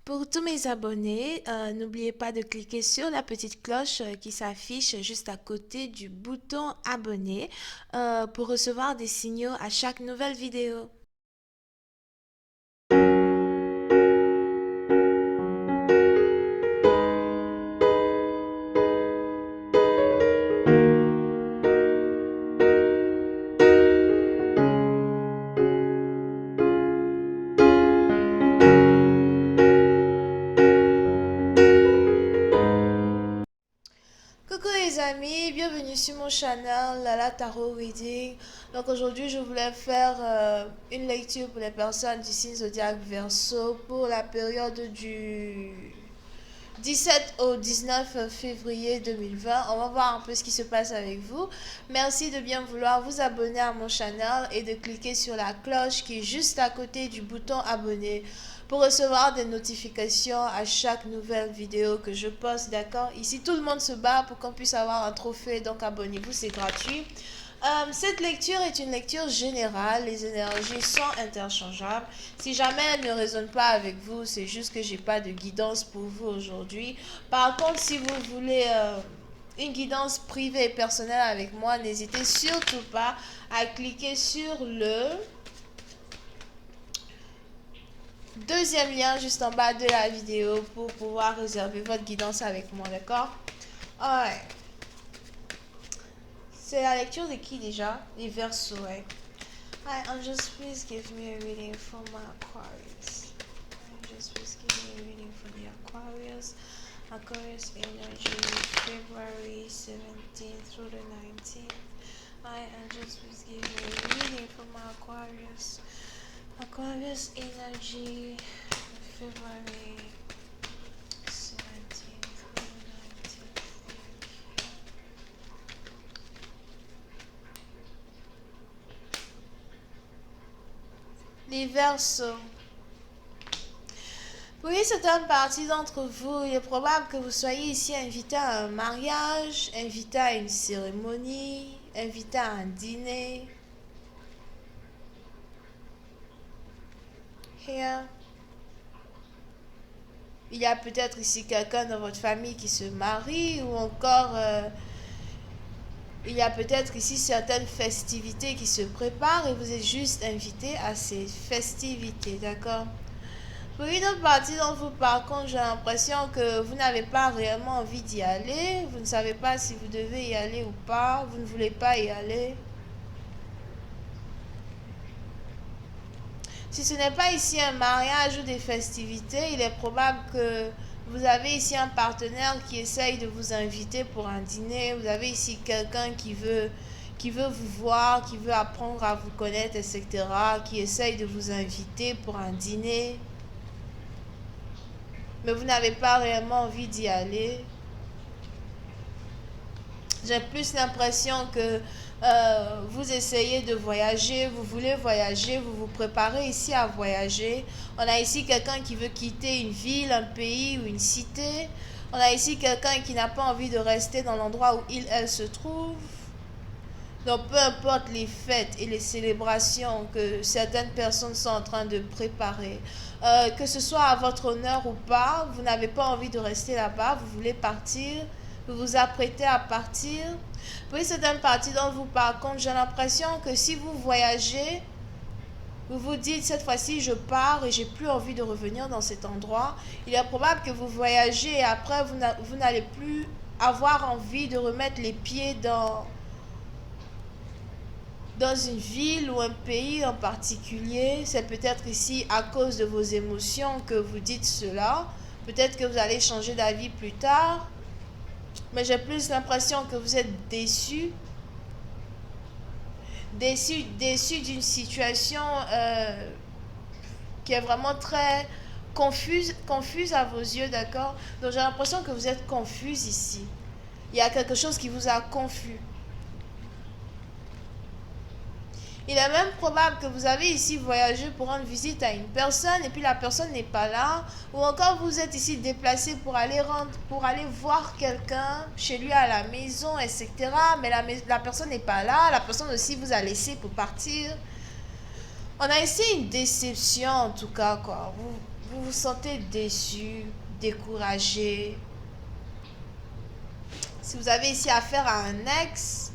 Pour tous mes abonnés, n'oubliez pas de cliquer sur la petite cloche qui s'affiche juste à côté du bouton abonner pour recevoir des signaux à chaque nouvelle vidéo. Coucou les amis, bienvenue sur mon channel Lala Tarot Reading. Donc aujourd'hui je voulais faire une lecture pour les personnes du signe zodiaque Verseau pour la période du 17 au 19 février 2020. On va voir un peu ce qui se passe avec vous. Merci de bien vouloir vous abonner à mon channel et de cliquer sur la cloche qui est juste à côté du bouton abonner pour recevoir des notifications à chaque nouvelle vidéo que je poste, d'accord? Ici, tout le monde se bat pour qu'on puisse avoir un trophée, donc abonnez-vous, c'est gratuit. Cette lecture est une lecture générale, les énergies sont interchangeables. Si jamais elles ne résonnent pas avec vous, c'est juste que j'ai pas de guidance pour vous aujourd'hui. Par contre, si vous voulez une guidance privée et personnelle avec moi, n'hésitez surtout pas à cliquer sur le deuxième lien juste en bas de la vidéo pour pouvoir réserver votre guidance avec moi, d'accord? Ouais. C'est la lecture de qui déjà? Les Verseaux, ouais. Hi, Angels, please give me a reading for my Aquarius. Angels, please give me a reading for the Aquarius. Aquarius energy, February 17th through the 19th. Hi, Angels, please give me a reading for my Aquarius. Aquarius energy, February 17th through the 19th. Les Verseaux. Pour une certaine partie d'entre vous, il est probable que vous soyez ici invité à un mariage, invité à une cérémonie, invité à un dîner. Here. Il y a peut-être ici quelqu'un dans votre famille qui se marie ou encore il y a peut-être ici certaines festivités qui se préparent et vous êtes juste invité à ces festivités, d'accord? Pour une autre partie d'entre vous, par contre, j'ai l'impression que vous n'avez pas réellement envie d'y aller. Vous ne savez pas si vous devez y aller ou pas. Vous ne voulez pas y aller. Si ce n'est pas ici un mariage ou des festivités, il est probable que vous avez ici un partenaire qui essaye de vous inviter pour un dîner. Vous avez ici quelqu'un qui veut vous voir, qui veut apprendre à vous connaître, etc., qui essaye de vous inviter pour un dîner. Mais vous n'avez pas réellement envie d'y aller. J'ai plus l'impression que vous essayez de voyager, vous voulez voyager, vous vous préparez ici à voyager. On a ici quelqu'un qui veut quitter une ville, un pays ou une cité. On a ici quelqu'un qui n'a pas envie de rester dans l'endroit où elle se trouve. Donc peu importe les fêtes et les célébrations que certaines personnes sont en train de préparer, que ce soit à votre honneur ou pas, vous n'avez pas envie de rester là-bas, vous voulez partir, vous vous apprêtez à partir. Pour certaines parties d'entre vous, par contre, j'ai l'impression que si vous voyagez, vous vous dites cette fois-ci je pars et j'ai plus envie de revenir dans cet endroit. Il est probable que vous voyagez et après vous n'allez plus avoir envie de remettre les pieds dans une ville ou un pays en particulier. C'est peut-être ici à cause de vos émotions que vous dites cela. Peut-être que vous allez changer d'avis plus tard. Mais j'ai plus l'impression que vous êtes déçu. Déçu d'une situation qui est vraiment très confuse à vos yeux, d'accord? Donc j'ai l'impression que vous êtes confuse ici. Il y a quelque chose qui vous a confus. Il est même probable que vous avez ici voyagé pour rendre visite à une personne et puis la personne n'est pas là. Ou encore vous êtes ici déplacé pour aller voir quelqu'un chez lui à la maison, etc. Mais la personne n'est pas là. La personne aussi vous a laissé pour partir. On a ici une déception en tout cas, quoi. vous vous sentez déçu, découragé. Si vous avez ici affaire à un ex,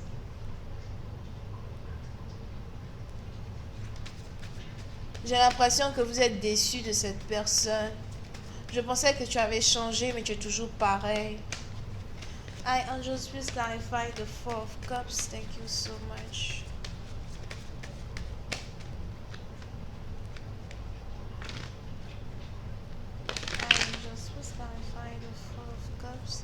j'ai l'impression que vous êtes déçu de cette personne. Je pensais que tu avais changé, mais tu es toujours pareil. Hi, angels, please clarify the Four of Cups. Thank you so much. Hi, angels, please clarify the Four of Cups.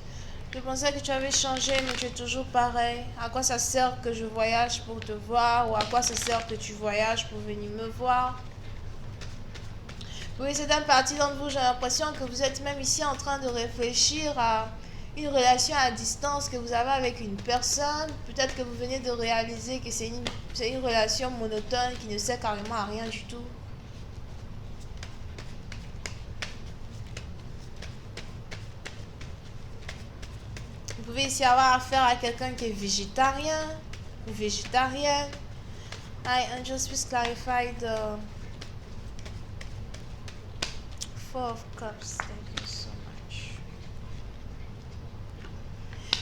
Je pensais que tu avais changé, mais tu es toujours pareil. À quoi ça sert que je voyage pour te voir, ou à quoi ça sert que tu voyages pour venir me voir? Oui, c'est une partie d'entre vous, j'ai l'impression que vous êtes même ici en train de réfléchir à une relation à distance que vous avez avec une personne. Peut-être que vous venez de réaliser que c'est une relation monotone qui ne sert carrément à rien du tout. Vous pouvez ici avoir affaire à quelqu'un qui est végétarien ou végétarienne. Hi, Angels, please clarify the Four of Cups. Thank you so much.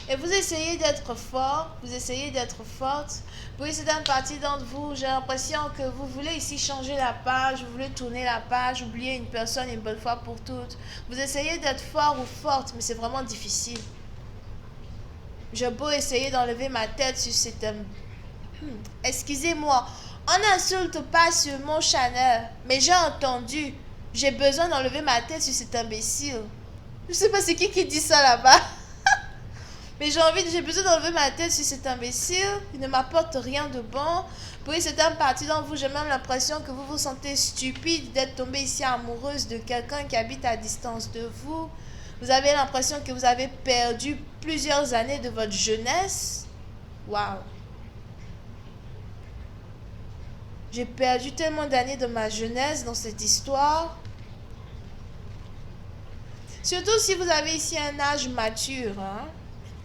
Et vous essayez d'être fort, vous essayez d'être forte. Oui, c'est une partie d'entre vous. J'ai l'impression que vous voulez ici changer la page, vous voulez tourner la page, oublier une personne une bonne fois pour toutes. Vous essayez d'être fort ou forte, mais c'est vraiment difficile. J'ai beau essayer d'enlever ma tête sur cet homme. Excusez-moi, on n'insulte pas sur mon Chanel, mais j'ai entendu. J'ai besoin d'enlever ma tête sur cet imbécile. Je sais pas c'est qui dit ça là-bas. Mais j'ai besoin d'enlever ma tête sur cet imbécile. Il ne m'apporte rien de bon. Puis c'est un parti dans vous. J'ai même l'impression que vous vous sentez stupide d'être tombée ici amoureuse de quelqu'un qui habite à distance de vous. Vous avez l'impression que vous avez perdu plusieurs années de votre jeunesse. Waouh. J'ai perdu tellement d'années de ma jeunesse dans cette histoire. Surtout si vous avez ici un âge mature, hein.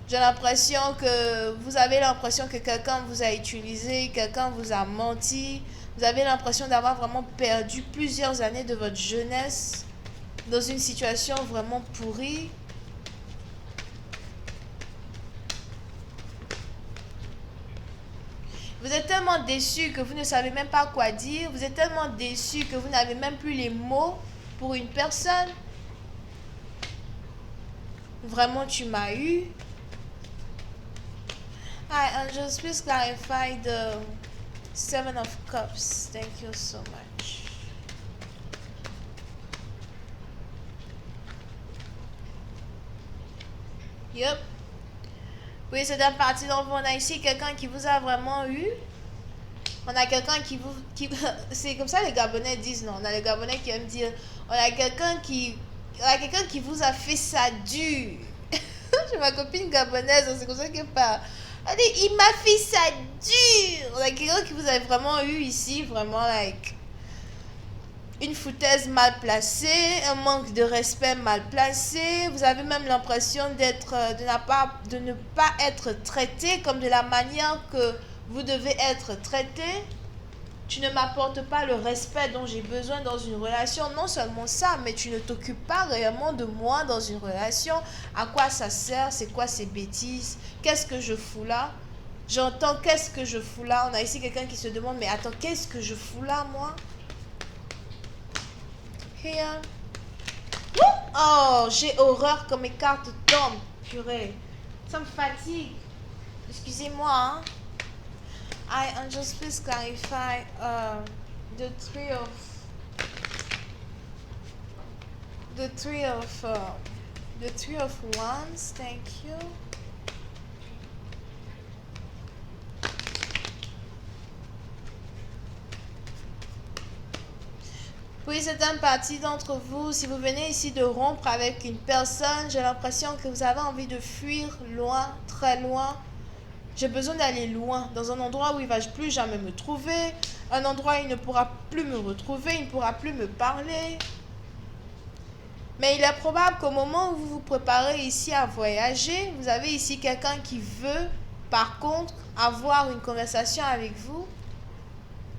J'ai l'impression que vous avez l'impression que quelqu'un vous a utilisé, quelqu'un vous a menti. Vous avez l'impression d'avoir vraiment perdu plusieurs années de votre jeunesse dans une situation vraiment pourrie. Vous êtes tellement déçu que vous ne savez même pas quoi dire. Vous êtes tellement déçu que vous n'avez même plus les mots pour une personne. Vraiment, tu m'as eu. Hi, Angels, please clarify the Seven of Cups. Thank you so much. Yup. Oui, c'est d'un parti dont on a ici quelqu'un qui vous a vraiment eu. On a quelqu'un qui vous... c'est comme ça les Gabonais disent, non? On a les Gabonais qui aiment dire, on a quelqu'un qui vous a fait ça dur. J'ai ma copine gabonaise, c'est comme ça qu'elle parle. Elle dit, il m'a fait ça dur. On a quelqu'un qui vous a vraiment eu ici, vraiment, like, une foutaise mal placée, un manque de respect mal placé. Vous avez même l'impression de ne pas être traité comme de la manière que vous devez être traité. Tu ne m'apportes pas le respect dont j'ai besoin dans une relation. Non seulement ça, mais tu ne t'occupes pas réellement de moi dans une relation. À quoi ça sert? C'est quoi ces bêtises? Qu'est-ce que je fous là? J'entends qu'est-ce que je fous là. On a ici quelqu'un qui se demande, mais attends, qu'est-ce que je fous là, moi? Here. Oh, j'ai horreur quand mes cartes tombent. Purée. Ça me fatigue. Excusez-moi, hein. I just please clarify the three of wands. Thank you. Oui, c'est un parti d'entre vous. Si vous venez ici de rompre avec une personne, j'ai l'impression que vous avez envie de fuir loin, très loin. J'ai besoin d'aller loin, dans un endroit où il ne va plus jamais me trouver, un endroit où il ne pourra plus me retrouver, il ne pourra plus me parler. Mais il est probable qu'au moment où vous vous préparez ici à voyager, vous avez ici quelqu'un qui veut, par contre, avoir une conversation avec vous.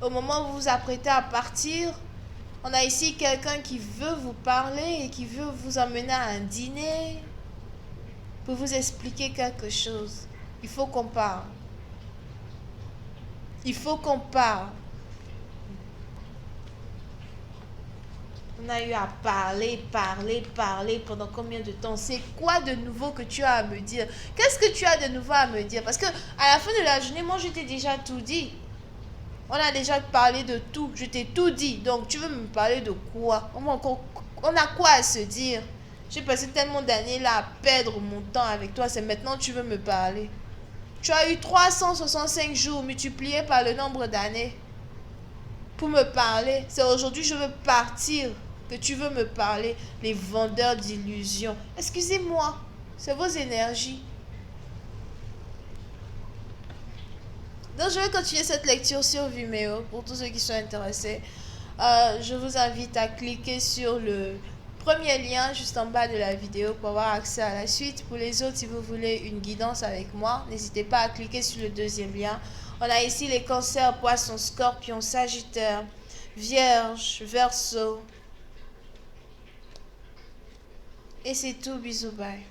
Au moment où vous vous apprêtez à partir, On a ici quelqu'un qui veut vous parler et qui veut vous emmener à un dîner pour vous expliquer quelque chose. Il faut qu'on parle. Il faut qu'on parle. On a eu à parler pendant combien de temps? C'est quoi de nouveau que tu as à me dire? Qu'est-ce que tu as de nouveau à me dire? Parce que à la fin de la journée, moi, je t'ai déjà tout dit. On a déjà parlé de tout. Je t'ai tout dit. Donc, tu veux me parler de quoi? On a quoi à se dire? J'ai passé tellement d'années là à perdre mon temps avec toi. C'est maintenant que tu veux me parler. Tu as eu 365 jours multipliés par le nombre d'années pour me parler. C'est aujourd'hui que je veux partir que tu veux me parler. Les vendeurs d'illusions. Excusez-moi, c'est vos énergies. Donc je vais continuer cette lecture sur Vimeo pour tous ceux qui sont intéressés. Je vous invite à cliquer sur le premier lien juste en bas de la vidéo pour avoir accès à la suite. Pour les autres, si vous voulez une guidance avec moi, n'hésitez pas à cliquer sur le deuxième lien. On a ici les cancers, poissons, scorpions, sagittaires, vierge, verseau. Et c'est tout, bisous, bye.